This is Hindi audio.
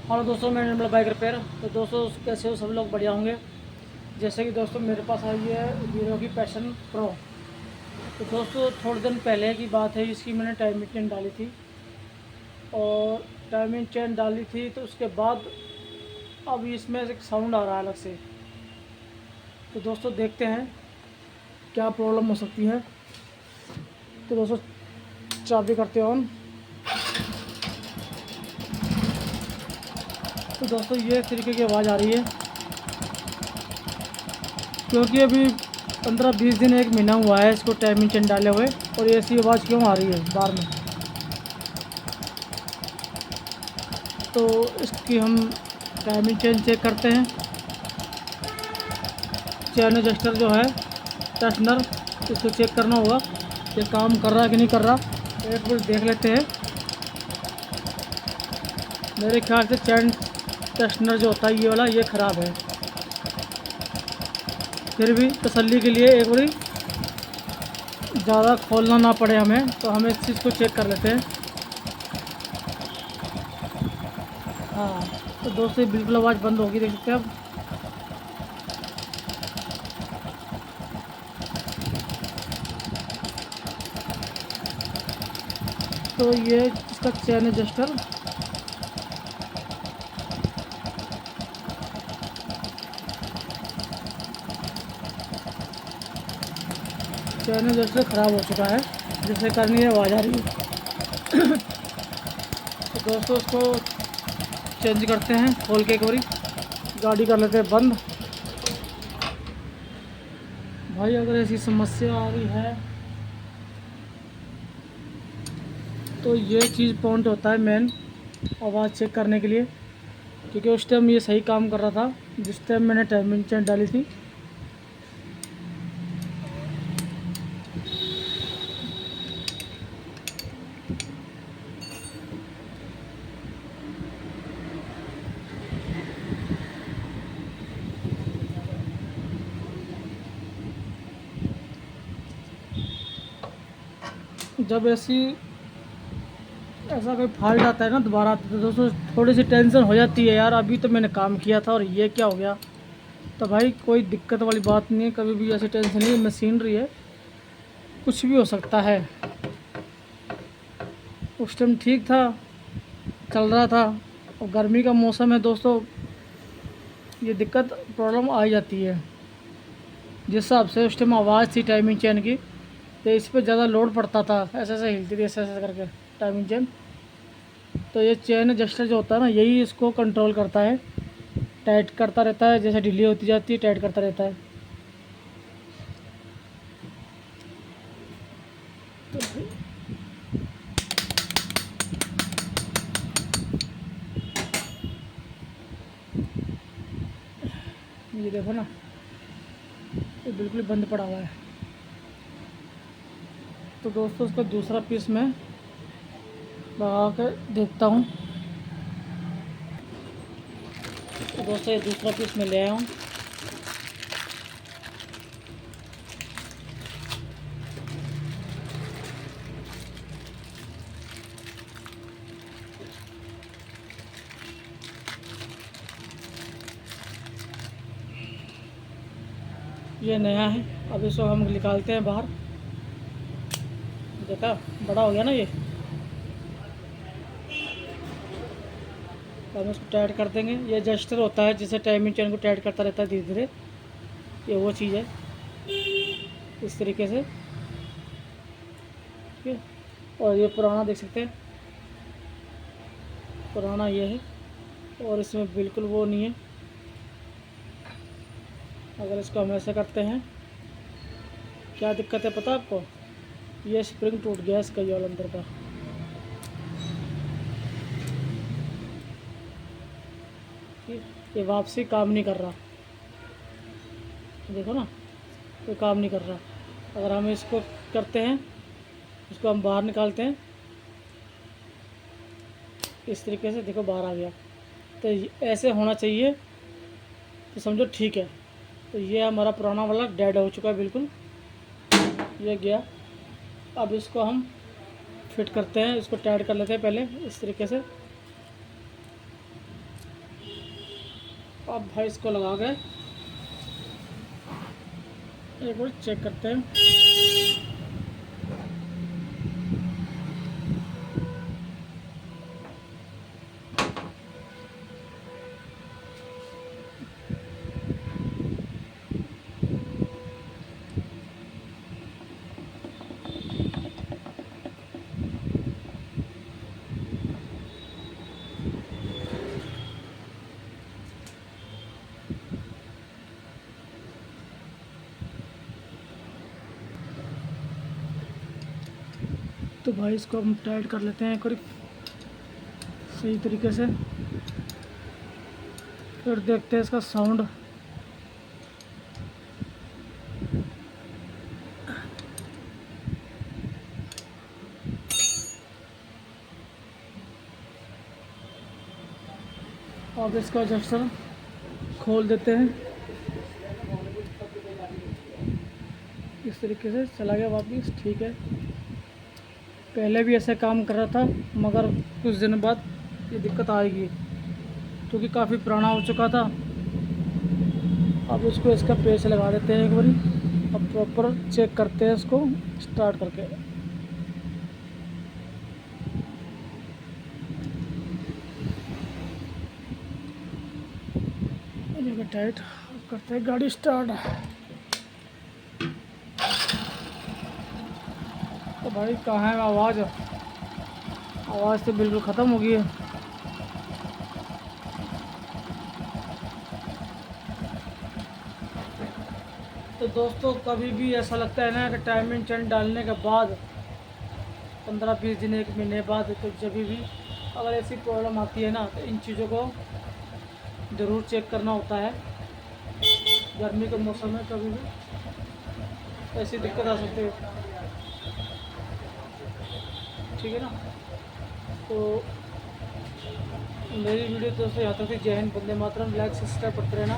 हेलो दोस्तों, मैं निर्मल बाइक रिपेयर। तो दोस्तों कैसे हो सब लोग? बढ़िया होंगे। जैसे कि दोस्तों मेरे पास आई है हीरो की पैशन प्रो। तो दोस्तों थोड़े दिन पहले की बात है, इसकी मैंने टाइमिंग चेन डाली थी और टाइमिंग चेन डाली थी तो उसके बाद अब इसमें एक साउंड आ रहा है अलग से। तो दोस्तों देखते हैं क्या प्रॉब्लम हो सकती है। तो दोस्तों चाबी करते ऑन। तो दोस्तों ये इस तरीके की आवाज़ आ रही है, क्योंकि अभी 15-20 दिन 1 महीना हुआ है इसको टाइमिंग चेन डाले हुए, और ये ऐसी आवाज़ क्यों आ रही है बार में। तो इसकी हम टाइमिंग चेन चेक करते हैं। चैन एडजस्टर जो है टर्नर, इसको चेक करना होगा ये काम कर रहा है कि नहीं कर रहा। एक बार देख लेते हैं। मेरे ख्याल से चैन टर्नर जो होता है ये वाला, ये ख़राब है। फिर भी तसल्ली के लिए एक बारी ज़्यादा खोलना ना पड़े हमें, तो हम इस चीज़ को चेक कर लेते हैं। हाँ, तो दोस्तों बिल्कुल आवाज़ बंद होगी, देख सकते हैं अब। तो ये इसका चैन एडजस्टर ख़राब हो चुका है, जिससे करनी है आवाज़ आ रही है। तो दोस्तों उसको चेंज करते हैं, खोल के एक बारी गाड़ी कर लेते हैं बंद। भाई अगर ऐसी समस्या आ रही है तो ये चीज़ पॉइंट होता है मेन आवाज़ चेक करने के लिए, क्योंकि उस टाइम ये सही काम कर रहा था जिस टाइम मैंने टाइमिंग चेन डाली थी। जब ऐसा कोई फॉल्ट आता है ना दोबारा, तो दोस्तों थोड़ी सी टेंशन हो जाती है यार, अभी तो मैंने काम किया था और ये क्या हो गया। तो भाई कोई दिक्कत वाली बात नहीं है, कभी भी ऐसी टेंशन नहीं है। मशीनरी है, कुछ भी हो सकता है। उस टाइम ठीक था, चल रहा था, और गर्मी का मौसम है दोस्तों, ये दिक्कत प्रॉब्लम आ जाती है। जिस हिसाब से उस टाइम आवाज़ थी टाइमिंग चेन की, तो इस पर ज़्यादा लोड पड़ता था, ऐसे ऐसे हिलती थी, ऐसे ऐसे करके टाइमिंग चेन। तो ये चेन एडजस्टर जो होता है ना, यही इसको कंट्रोल करता है, टाइट करता रहता है, जैसे ढीली होती जाती है टाइट करता रहता है। तो ये देखो ना, ये बिल्कुल बंद पड़ा हुआ है। तो दोस्तों उसका दूसरा पीस मैं लगा कर देखता हूँ। तो दोस्तों ये दूसरा पीस मैं ले आया हूँ। ये नया है, अब इसको हम निकालते हैं बाहर। देखा, बड़ा हो गया ना ये। तो हम इसको टाइट कर देंगे। ये एडजस्टर होता है जिससे टाइमिंग चेन को टाइट करता रहता है धीरे धीरे, ये वो चीज़ है इस तरीके से। ठीक है, और ये पुराना देख सकते हैं, पुराना ये है, और इसमें बिल्कुल वो नहीं है। अगर इसको हम ऐसे करते हैं, क्या दिक्कत है पता आपको? ये स्प्रिंग टूट गया इसका, ये वाला अंदर का। ठीक, ये वापसी काम नहीं कर रहा, देखो ना, कोई काम नहीं कर रहा। अगर हम इसको करते हैं, इसको हम बाहर निकालते हैं इस तरीके से, देखो बाहर आ गया। तो ऐसे होना चाहिए, तो समझो ठीक है। तो ये हमारा पुराना वाला डेड हो चुका है बिल्कुल, ये गया। अब इसको हम फिट करते हैं, इसको टाइट कर लेते हैं पहले इस तरीके से। अब भाई इसको लगा के एक बार चेक करते हैं। तो भाई इसको हम टाइट कर लेते हैं एक बार सही तरीके से, फिर देखते हैं इसका साउंड। अब इसका एडजस्टर खोल देते हैं, इस तरीके से चला गया वापस। ठीक है, पहले भी ऐसे काम कर रहा था मगर कुछ दिन बाद ये दिक्कत आएगी क्योंकि काफ़ी पुराना हो चुका था। अब इसको इसका पेच लगा देते हैं एक बारी। अब प्रॉपर चेक करते हैं इसको स्टार्ट करके। ये टाइट करते हैं, गाड़ी स्टार्ट। तो भाई कहाँ है आवाज़? आवाज़ तो बिल्कुल ख़त्म हो गई है। तो दोस्तों कभी भी ऐसा लगता है ना कि टाइमिंग चेन डालने के बाद 15-20 दिन 1 महीने बाद, तो जब भी अगर ऐसी प्रॉब्लम आती है ना तो इन चीज़ों को ज़रूर चेक करना होता है। गर्मी के मौसम में कभी भी ऐसी दिक्कत आ सकती है। ठीक है ना। तो मेरी वीडियो दोस्तों यहाँ तक थी। जय हिंद, वंदे मातरम। लाइक सब्सक्राइब करते रहना।